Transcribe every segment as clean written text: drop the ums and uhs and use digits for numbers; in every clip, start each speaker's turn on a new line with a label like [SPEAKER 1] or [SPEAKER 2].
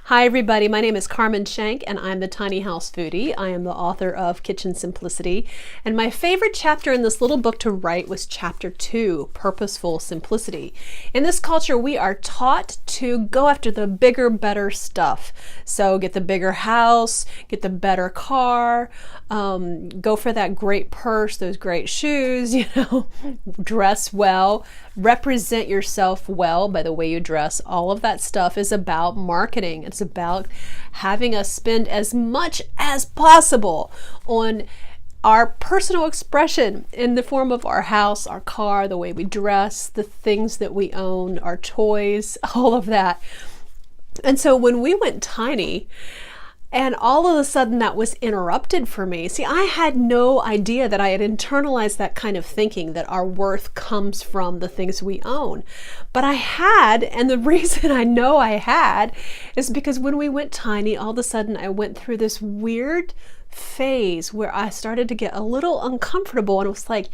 [SPEAKER 1] Hi everybody, my name is Carmen Shenk and I'm the Tiny House Foodie. I am the author of Kitchen Simplicity, and my favorite chapter in this little book to write was chapter 2, Purposeful Simplicity. In this culture, we are taught to go after the bigger, better stuff. So get the bigger house, get the better car, go for that great purse, those great shoes, dress well, represent yourself well by the way you dress. All of that stuff is about marketing. It's about having us spend as much as possible on our personal expression in the form of our house, our car, the way we dress, the things that we own, our toys, all of that. And so when we went tiny, and all of a sudden that was interrupted for me. See, I had no idea that I had internalized that kind of thinking, that our worth comes from the things we own. But I had, and the reason I know I had is because when we went tiny, all of a sudden I went through this weird phase where I started to get a little uncomfortable, and it was like,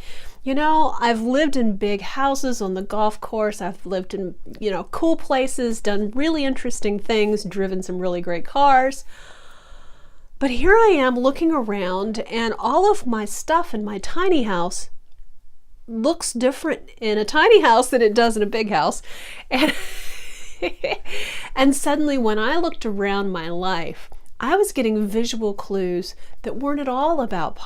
[SPEAKER 1] I've lived in big houses on the golf course. I've lived in, cool places, done really interesting things, driven some really great cars. But here I am looking around, and all of my stuff in my tiny house looks different in a tiny house than it does in a big house. And, and suddenly when I looked around my life, I was getting visual clues that weren't all about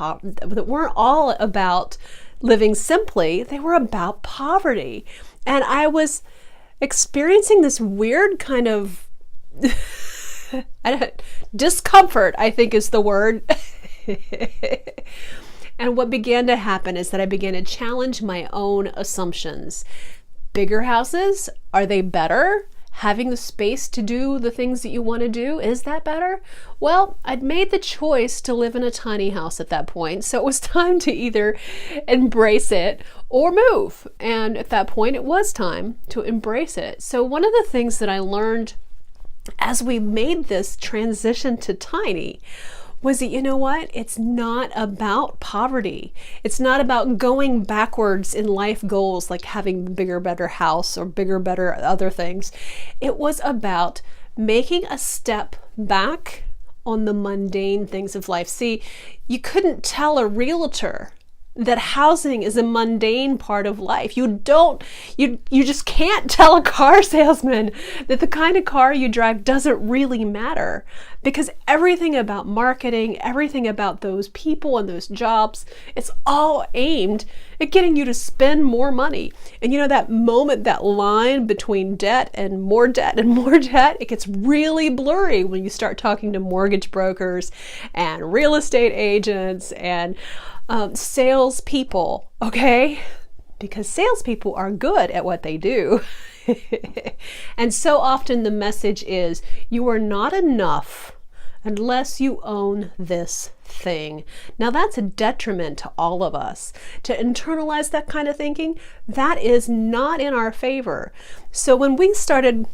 [SPEAKER 1] living simply. They were about poverty. And I was experiencing this weird kind of discomfort, I think is the word. And what began to happen is that I began to challenge my own assumptions. Bigger houses, are they better? Having the space to do the things that you want to do, is that better? Well, I'd made the choice to live in a tiny house at that point, so it was time to either embrace it or move. And at that point, it was time to embrace it. So one of the things that I learned as we made this transition to tiny was that, it's not about poverty. It's not about going backwards in life goals like having a bigger, better house or bigger, better other things. It was about making a step back on the mundane things of life. See, you couldn't tell a realtor that housing is a mundane part of life. You just can't tell a car salesman that the kind of car you drive doesn't really matter, because everything about marketing, everything about those people and those jobs, it's all aimed at getting you to spend more money. And that moment, that line between debt and more debt and more debt, it gets really blurry when you start talking to mortgage brokers and real estate agents and salespeople, okay? Because salespeople are good at what they do. And so often the message is, you are not enough unless you own this thing. Now that's a detriment to all of us. To internalize that kind of thinking, that is not in our favor. So when we started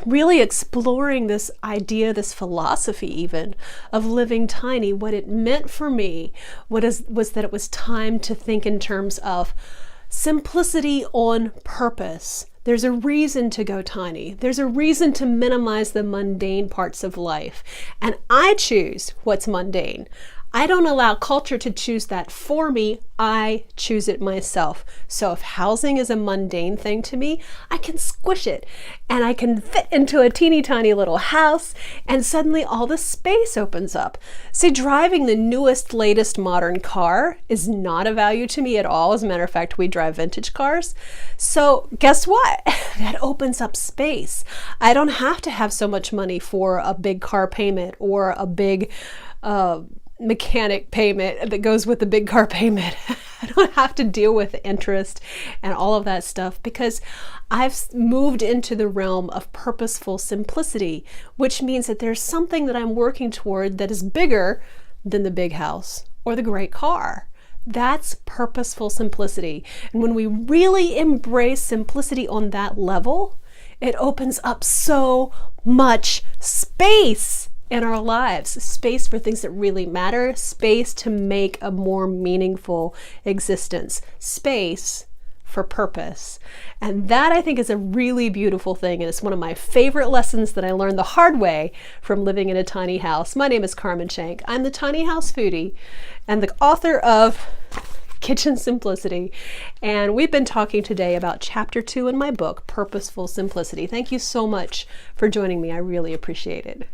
[SPEAKER 1] really exploring this idea, this philosophy even, of living tiny, what it meant for me was that it was time to think in terms of simplicity on purpose. There's a reason to go tiny. There's a reason to minimize the mundane parts of life. And I choose what's mundane. I don't allow culture to choose that for me. I choose it myself. So if housing is a mundane thing to me, I can squish it and I can fit into a teeny tiny little house, and suddenly all the space opens up. See, driving the newest, latest modern car is not a value to me at all. As a matter of fact, we drive vintage cars. So guess what? That opens up space. I don't have to have so much money for a big car payment or a big mechanic payment that goes with the big car payment. I don't have to deal with interest and all of that stuff, because I've moved into the realm of purposeful simplicity, which means that there's something that I'm working toward that is bigger than the big house or the great car. That's purposeful simplicity. And when we really embrace simplicity on that level, it opens up so much space in our lives, space for things that really matter, space to make a more meaningful existence, space for purpose. And that, I think, is a really beautiful thing. And it's one of my favorite lessons that I learned the hard way from living in a tiny house. My name is Carmen Shenk. I'm the Tiny House Foodie and the author of Kitchen Simplicity. And we've been talking today about chapter 2 in my book, Purposeful Simplicity. Thank you so much for joining me. I really appreciate it.